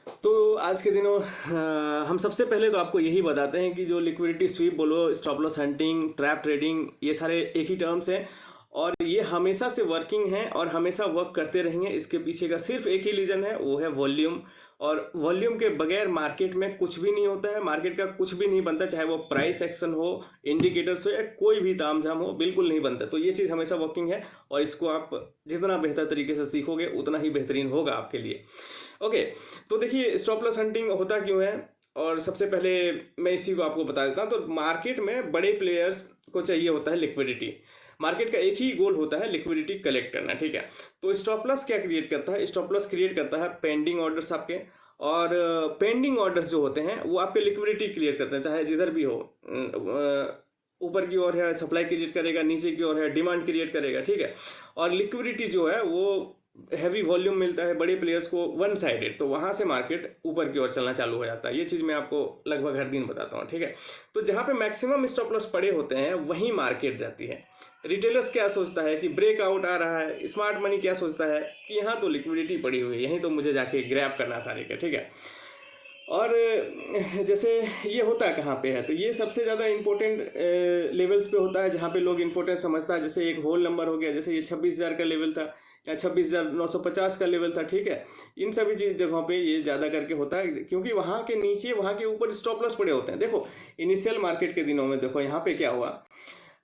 तो आज के दिनों हम सबसे पहले तो आपको यही बताते हैं कि जो लिक्विडिटी स्वीप बोलो, stop loss hunting, trap trading, ये सारे एक ही टर्म्स हैं और ये हमेशा से वर्किंग हैं और हमेशा वर्क करते रहेंगे। इसके पीछे का सिर्फ एक ही रीज़न है, वो है वॉल्यूम। और वॉल्यूम के बगैर मार्केट में कुछ भी नहीं होता है, मार्केट का कुछ भी नहीं बनता, चाहे वो प्राइस एक्शन हो, इंडिकेटर्स हो या कोई भी तामझाम हो, बिल्कुल नहीं बनता। तो ये चीज़ हमेशा वर्किंग है और इसको आप जितना बेहतर तरीके से सीखोगे उतना ही बेहतरीन होगा आपके लिए। ओके, तो देखिए स्टॉप लॉस हंटिंग होता क्यों है, और सबसे पहले मैं इसी को आपको बता देता हूँ। तो मार्केट में बड़े प्लेयर्स को चाहिए होता है लिक्विडिटी। मार्केट का एक ही गोल होता है, लिक्विडिटी कलेक्ट करना, ठीक है। तो स्टॉप लॉस क्या क्रिएट करता है? स्टॉप लॉस क्रिएट करता है पेंडिंग ऑर्डर्स आपके, और पेंडिंग ऑर्डर्स जो होते हैं वो आपके लिक्विडिटी क्रिएट करते हैं, चाहे जिधर भी हो। ऊपर की ओर है सप्लाई क्रिएट करेगा, नीचे की ओर है डिमांड क्रिएट करेगा, ठीक है। और लिक्विडिटी जो है वो हैवी वॉल्यूम मिलता है बड़े प्लेयर्स को वन साइडेड, तो वहां से मार्केट ऊपर की ओर चलना चालू हो जाता है। ये चीज़ मैं आपको लगभग हर दिन बताता हूँ, ठीक है। तो जहाँ पे मैक्सिमम स्टॉप लॉस पड़े होते हैं वहीं मार्केट रहती है। रिटेलर्स क्या सोचता है कि ब्रेकआउट आ रहा है, स्मार्ट मनी क्या सोचता है कि यहाँ तो लिक्विडिटी पड़ी हुई है, यहीं तो मुझे जाके ग्रैब करना सारे का, ठीक है। और जैसे ये होता कहाँ पे है, तो ये सबसे ज़्यादा इंपॉर्टेंट लेवल्स पे होता है, जहाँ पे लोग इंपॉर्टेंट समझता है। जैसे एक होल नंबर हो गया, जैसे ये 26,000 का लेवल था या 26,950 का लेवल था, ठीक है। इन सभी चीज जगहों पे ये ज़्यादा करके होता है, क्योंकि वहाँ के नीचे वहाँ के ऊपर स्टॉप लॉस पड़े होते हैं। देखो इनिशियल मार्केट के दिनों में देखो यहाँ पे क्या हुआ,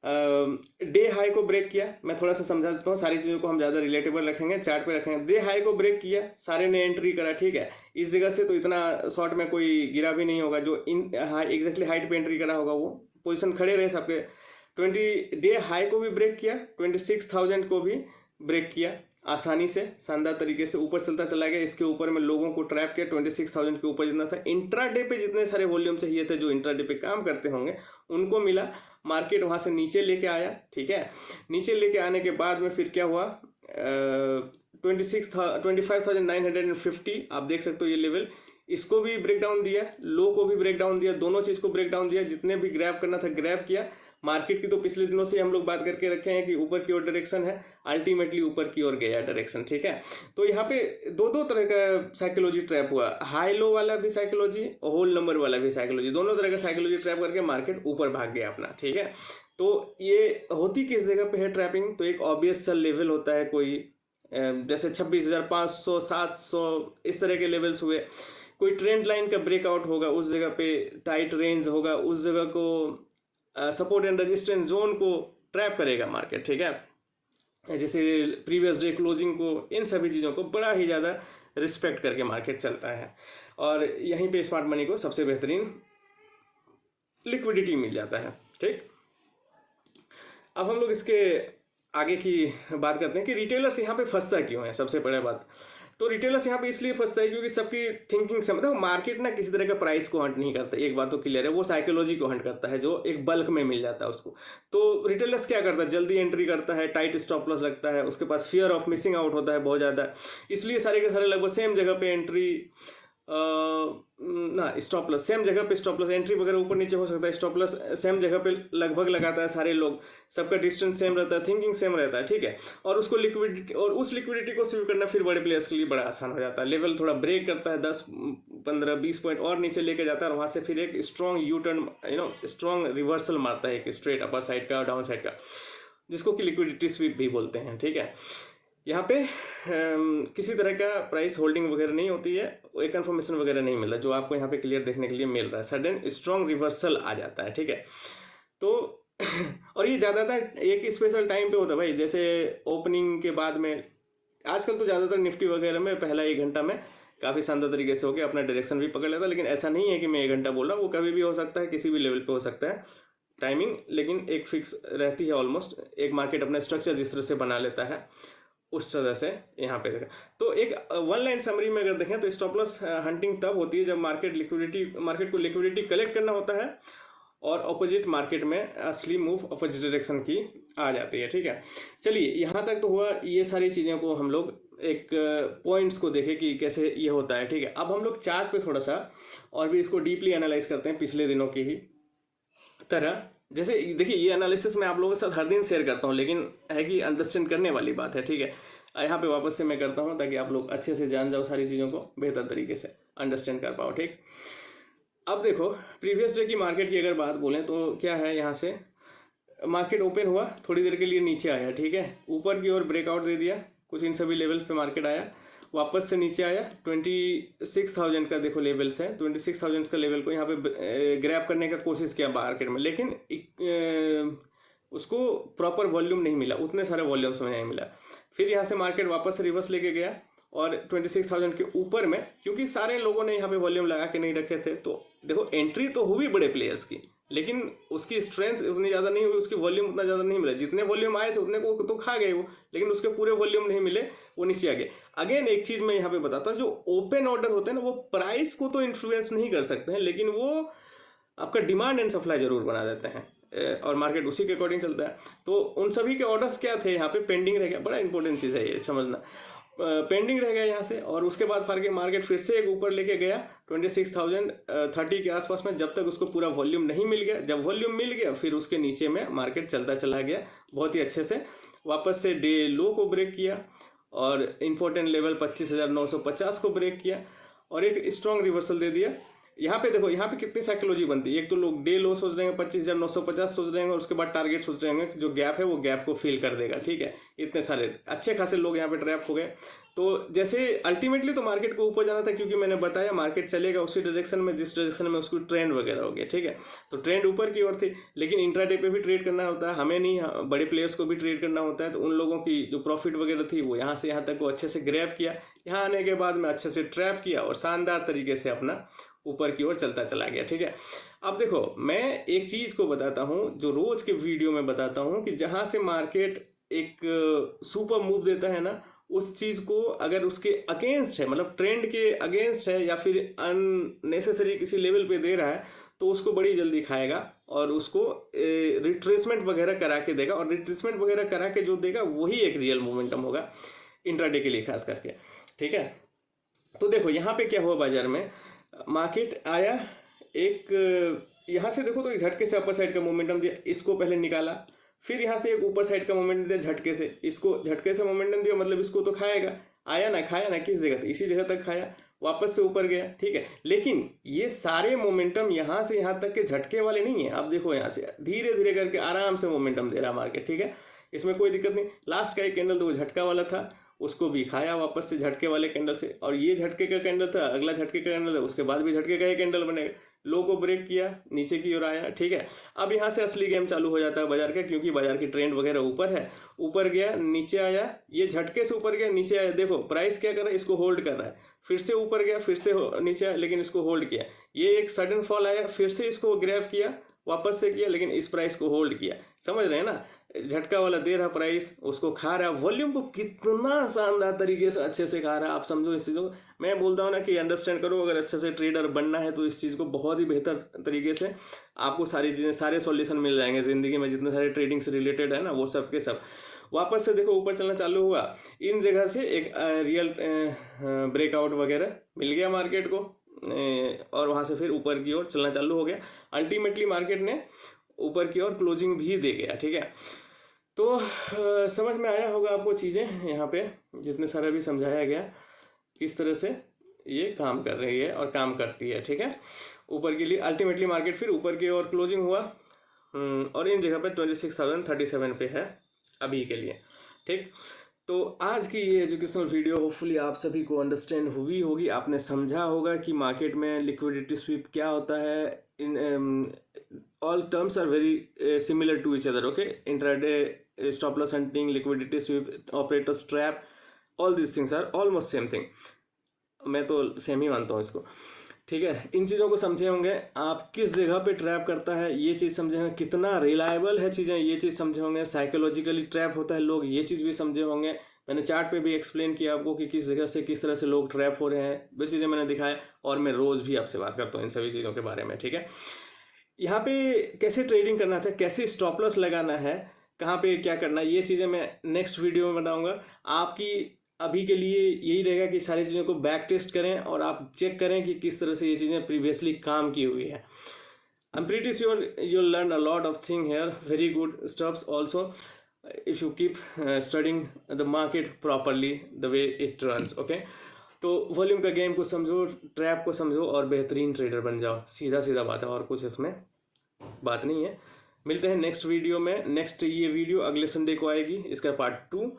डे हाई को ब्रेक किया। मैं थोड़ा सा समझा देता हूँ, सारी चीज़ों को हम ज़्यादा रिलेटेबल रखेंगे, चार्ट पे रखेंगे। डे हाई को ब्रेक किया, सारे ने एंट्री करा, ठीक है। इस जगह से तो इतना शॉर्ट में कोई गिरा भी नहीं होगा, जो इन एग्जैक्टली हाइट पे एंट्री करा होगा वो पोजिशन खड़े रहे सबके। 20 डे हाई को भी ब्रेक किया, 26,000 को भी ब्रेक किया, आसानी से शानदार तरीके से ऊपर चलता चला गया। इसके ऊपर में लोगों को ट्रैप किया, 26,000 के ऊपर जितना था। इंट्राडे पे जितने सारे वॉल्यूम चाहिए थे, जो इंट्राडे पे काम करते होंगे, उनको मिला। मार्केट वहां से नीचे लेके आया, ठीक है। नीचे लेके आने के बाद में फिर क्या हुआ, 25,950 आप देख सकते हो ये लेवल, इसको भी ब्रेक डाउन दिया, लो को भी ब्रेक डाउन दिया, दोनों चीज को ब्रेक डाउन दिया। जितने भी ग्रैब करना था ग्रैब किया। मार्केट की तो पिछले दिनों से हम लोग बात करके रखे हैं कि ऊपर की ओर डायरेक्शन है, अल्टीमेटली ऊपर की ओर गया डायरेक्शन, ठीक है। तो यहाँ पे दो दो तरह का साइकोलॉजी ट्रैप हुआ, हाई लो वाला भी साइकोलॉजी, होल नंबर वाला भी साइकोलॉजी, दोनों तरह का साइकोलॉजी ट्रैप करके मार्केट ऊपर भाग गया अपना, ठीक है। तो ये होती किस जगह पे है ट्रैपिंग? तो एक ऑब्वियस सा लेवल होता है कोई, जैसे 26,500, 700 इस तरह के लेवल्स हुए। कोई ट्रेंड लाइन का ब्रेकआउट होगा, उस जगह पे टाइट रेंज होगा, उस जगह को सपोर्ट एंड रेजिस्टेंस जोन को ट्रैप करेगा मार्केट, ठीक है। जैसे प्रीवियस डे क्लोजिंग को, इन सभी चीज़ों को बड़ा ही ज़्यादा रिस्पेक्ट करके मार्केट चलता है, और यहीं पे स्मार्ट मनी को सबसे बेहतरीन लिक्विडिटी मिल जाता है, ठीक। अब हम लोग इसके आगे की बात करते हैं कि रिटेलर्स यहाँ पे फंसता क्यों है। सबसे बड़ी बात, तो रिटेलर्स यहाँ पे इसलिए फंसता है क्योंकि सबकी थिंकिंग से, मतलब मार्केट ना किसी तरह का प्राइस को हंट नहीं करता, एक बात तो क्लियर है, वो साइकोलॉजी को हंट करता है, जो एक बल्क में मिल जाता है उसको। तो रिटेलर्स क्या करता है, जल्दी एंट्री करता है, टाइट स्टॉप लॉस लगता है, उसके पास फियर ऑफ मिसिंग आउट होता है बहुत ज़्यादा, इसलिए सारे के सारे लगभग सेम जगह पे एंट्री, ना स्टॉप लॉस सेम जगह पे, स्टॉप लॉस एंट्री वगैरह ऊपर नीचे हो सकता है, स्टॉप लॉस सेम जगह पे लगभग लगाता है सारे लोग, सबका डिस्टेंस सेम रहता है, थिंकिंग सेम रहता है, ठीक है। और उसको लिक्विडिटी, और उस लिक्विडिटी को स्वीप करना फिर बड़े प्लेयर्स के लिए बड़ा आसान हो जाता है। लेवल थोड़ा ब्रेक करता है, 10, 15, 20 पॉइंट और नीचे लेके जाता है, और वहाँ से फिर एक strong U turn, strong reversal मारता है, एक स्ट्रेट अपर साइड का, डाउन साइड का, जिसको कि लिक्विडिटी स्वीप भी बोलते हैं, ठीक है। यहाँ पे किसी तरह का प्राइस होल्डिंग वगैरह नहीं होती है, एक कंफर्मेशन वगैरह नहीं मिलता, जो आपको यहाँ पे क्लियर देखने के लिए मिल रहा है, सडन स्ट्रॉन्ग रिवर्सल आ जाता है, ठीक है। तो और ये ज़्यादातर एक स्पेशल टाइम पे होता है भाई, जैसे ओपनिंग के बाद में। आजकल तो ज़्यादातर निफ्टी वगैरह में पहला 1 घंटा में काफ़ी शानदार तरीके से होकर अपना डायरेक्शन भी पकड़ लेता है, लेकिन ऐसा नहीं है कि मैं 1 घंटा बोल रहा हूँ, वो कभी भी हो सकता है, किसी भी लेवल पे हो सकता है टाइमिंग, लेकिन एक फिक्स रहती है ऑलमोस्ट। एक मार्केट अपना स्ट्रक्चर जिस तरह से बना लेता है उस तरह से यहाँ पे देखा। तो एक वन लाइन समरी में अगर देखें तो स्टॉप लॉस हंटिंग तब होती है जब मार्केट को लिक्विडिटी कलेक्ट करना होता है, और ऑपोजिट मार्केट में असली मूव अपोजिट डायरेक्शन की आ जाती है, ठीक है। चलिए यहाँ तक तो हुआ, ये सारी चीज़ों को हम लोग एक पॉइंट्स को देखें कि कैसे ये होता है, ठीक है। अब हम लोग चार्ट पे थोड़ा सा और भी इसको डीपली एनालाइज करते हैं पिछले दिनों की ही तरह। जैसे देखिए, ये एनालिसिस मैं आप लोगों के साथ हर दिन शेयर करता हूँ, लेकिन है कि अंडरस्टैंड करने वाली बात है, ठीक है। यहाँ पे वापस से मैं करता हूँ ताकि आप लोग अच्छे से जान जाओ सारी चीज़ों को, बेहतर तरीके से अंडरस्टैंड कर पाओ। ठीक, अब देखो प्रीवियस डे की मार्केट की अगर बात बोलें तो क्या है, यहाँ से मार्केट ओपन हुआ, थोड़ी देर के लिए नीचे आया, ठीक है, ऊपर की ओर ब्रेकआउट दे दिया, कुछ इन सभी लेवल्स पे मार्केट आया, वापस से नीचे आया, 26,000 का देखो लेवल्स है, 26,000 का लेवल को यहाँ पे ग्रैब करने का कोशिश किया मार्केट में, लेकिन उसको प्रॉपर वॉल्यूम नहीं मिला, उतने सारे वॉल्यूम्स में नहीं मिला। फिर यहाँ से मार्केट वापस रिवर्स लेके गया और 26,000 के ऊपर में, क्योंकि सारे लोगों ने यहाँ पे वॉल्यूम लगा के नहीं रखे थे, तो देखो एंट्री तो हुई बड़े प्लेयर्स की, लेकिन उसकी स्ट्रेंथ उतनी ज़्यादा नहीं हुई, उसकी वॉल्यूम उतना ज़्यादा नहीं मिला, जितने वॉल्यूम आए थे उतने को तो खा गए वो, लेकिन उसके पूरे वॉल्यूम नहीं मिले, वो नीचे आ गए। अगेन एक चीज़ मैं यहाँ पे बताता हूँ, जो ओपन ऑर्डर होते हैं ना, वो प्राइस को तो इन्फ्लुएंस नहीं कर सकते हैं, लेकिन वो आपका डिमांड एंड सप्लाई जरूर बना देते हैं, और मार्केट उसी के अकॉर्डिंग चलता है। तो उन सभी के ऑर्डर्स क्या थे यहाँ पे, पेंडिंग रह गया, बड़ा इंपॉर्टेंट चीज़ है ये समझना, पेंडिंग रह गया यहाँ से, और उसके बाद मार्केट फिर से एक ऊपर लेके गया 26,030 के आसपास में, जब तक उसको पूरा वॉल्यूम नहीं मिल गया। जब वॉल्यूम मिल गया फिर उसके नीचे में मार्केट चलता चला गया बहुत ही अच्छे से, वापस से डे लो को ब्रेक किया और इम्पोर्टेंट लेवल 25,950 को ब्रेक किया और एक स्ट्रॉन्ग रिवर्सल दे दिया। यहाँ पे देखो, यहाँ पे कितनी साइकोलॉजी बनती है, एक तो लोग डे लो सोच रहे हैं 25,950 सोच रहे हैं, और उसके बाद टारगेट सोच रहे हैं, जो गैप है वो गैप को फिल कर देगा, ठीक है। इतने सारे अच्छे खासे लोग यहाँ पे ट्रैप हो गए। तो जैसे अल्टीमेटली तो मार्केट को ऊपर जाना था, क्योंकि मैंने बताया मार्केट चलेगा उसी डायरेक्शन में जिस डायरेक्शन में उसको ट्रेंड वगैरह हो गया, ठीक है। तो ट्रेंड ऊपर की ओर थी, लेकिन इंट्राडे पे भी ट्रेड करना होता है, हमें नहीं, बड़े प्लेयर्स को भी ट्रेड करना होता है। तो उन लोगों की जो प्रॉफिट वगैरह थी वो यहाँ से यहाँ तक वो अच्छे से ग्रैब किया, यहाँ आने के बाद में अच्छे से ट्रैप किया और शानदार तरीके से अपना ऊपर की ओर चलता चला गया, ठीक है। अब देखो मैं एक चीज़ को बताता हूँ जो रोज के वीडियो में बताता हूँ, कि जहाँ से मार्केट एक सुपर मूव देता है ना, उस चीज़ को अगर उसके अगेंस्ट है, मतलब ट्रेंड के अगेंस्ट है या फिर अननेसेसरी किसी लेवल पे दे रहा है, तो उसको बड़ी जल्दी खाएगा और उसको रिट्रेसमेंट वगैरह करा के देगा, और रिट्रेसमेंट वगैरह करा के जो देगा वही एक रियल मोमेंटम होगा इंट्राडे के लिए खास करके, ठीक है। तो देखो यहाँ पे क्या हुआ, बाजार में मार्केट आया एक, यहाँ से देखो तो एक झटके से अपर साइड का मोमेंटम दिया, इसको पहले निकाला, फिर यहाँ से एक ऊपर साइड का मोमेंटम दिया झटके से, इसको झटके से मोमेंटम दिया, मतलब इसको तो खाएगा, आया ना, खाया ना, किस जगह, इसी जगह तक खाया, वापस से ऊपर गया, ठीक है। लेकिन ये सारे मोमेंटम यहाँ से यहाँ तक के झटके वाले नहीं है। आप देखो यहाँ से धीरे धीरे करके आराम से मोमेंटम दे रहा मार्केट, ठीक है, इसमें कोई दिक्कत नहीं। लास्ट का एक कैंडल तो वो झटका वाला था, उसको भी खाया वापस से झटके वाले कैंडल से, और ये झटके का कैंडल था, अगला झटके का कैंडल था, उसके बाद भी झटके का ही कैंडल बनेगा, लो को ब्रेक किया, नीचे की ओर आया, ठीक है। अब यहाँ से असली गेम चालू हो जाता है बाजार का, क्योंकि बाजार की ट्रेंड वगैरह ऊपर है, ऊपर गया, नीचे आया, ये झटके से ऊपर गया, नीचे आया, देखो प्राइस क्या कर रहा है, इसको होल्ड कर रहा है, फिर से ऊपर गया, फिर से नीचे आया, लेकिन इसको होल्ड किया, ये एक सडन फॉल आया, फिर से इसको ग्रैब किया, वापस से किया, लेकिन इस प्राइस को होल्ड किया, समझ रहे हैं ना, झटका वाला दे रहा प्राइस, उसको खा रहा, वॉल्यूम को कितना शानदार तरीके से अच्छे से खा रहा है। आप समझो इस चीज़ों को, मैं बोलता हूँ ना कि अंडरस्टैंड करो, अगर अच्छे से ट्रेडर बनना है तो इस चीज़ को बहुत ही बेहतर तरीके से आपको सारी चीज़ें, सारे सॉल्यूशन मिल जाएंगे ज़िंदगी में, जितने सारे ट्रेडिंग से रिलेटेड है ना, वो सब के सब। वापस से देखो ऊपर चलना चालू हुआ, इन जगह से एक रियल ब्रेकआउट वगैरह मिल गया मार्केट को, और वहाँ से फिर ऊपर की ओर चलना चालू हो गया। अल्टीमेटली मार्केट ने ऊपर की ओर क्लोजिंग भी दे गया, ठीक है। तो समझ में आया होगा आपको चीज़ें, यहाँ पे जितने सारा भी समझाया गया किस तरह से ये काम कर रही है और काम करती है, ठीक है, ऊपर के लिए। अल्टीमेटली मार्केट फिर ऊपर की ओर क्लोजिंग हुआ, और इन जगह पे 26,037 पे है अभी के लिए, ठीक। तो आज की ये एजुकेशनल वीडियो होपफुली आप सभी को अंडरस्टैंड हुई होगी, आपने समझा होगा कि मार्केट में लिक्विडिटी स्वीप क्या होता है। इन all terms are very similar to each other, okay, intraday stop loss hunting, liquidity sweep, operators trap, all these things are almost same thing, मैं तो सेम ही मानता हूँ इसको, ठीक है। इन चीज़ों को समझे होंगे आप, किस जगह पे ट्रैप करता है ये चीज़ समझे होंगे, कितना रिलायबल है चीज़ें ये चीज़ समझे होंगे, साइकोलॉजिकली ट्रैप होता है लोग ये चीज़ भी समझे होंगे। मैंने चार्ट पे भी एक्सप्लेन किया आपको कि किस जगह से किस तरह से लोग ट्रैप हो रहे हैं, वो चीज़ें मैंने दिखाया, और मैं रोज़ भी आपसे बात करता हूँ इन सभी चीज़ों के बारे में, ठीक है। यहाँ पे कैसे ट्रेडिंग करना था, कैसे स्टॉप लॉस लगाना है, कहाँ पे क्या करना है, ये चीज़ें मैं नेक्स्ट वीडियो में बताऊँगा। आपकी अभी के लिए यही रहेगा कि सारी चीज़ों को बैक टेस्ट करें और आप चेक करें कि किस तरह से ये चीज़ें प्रीवियसली काम की हुई है। I am pretty sure you learn a lot of thing here, very good stuffs also. If you keep studying the market properly the way it runs. Okay, तो वॉल्यूम का गेम को समझो, ट्रैप को समझो और बेहतरीन ट्रेडर बन जाओ। सीधा सीधा बात है, और कुछ इसमें बात नहीं है। मिलते हैं नेक्स्ट वीडियो में। नेक्स्ट ये वीडियो अगले संडे को आएगी, इसका पार्ट 2,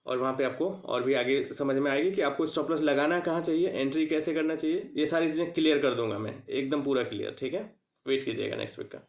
और वहाँ पे आपको और भी आगे समझ में आएगी कि आपको स्टॉप लॉस लगाना कहाँ चाहिए, एंट्री कैसे करना चाहिए, ये सारी चीज़ें क्लियर कर दूंगा मैं, एकदम पूरा क्लियर। ठीक है, वेट कीजिएगा नेक्स्ट वीक का।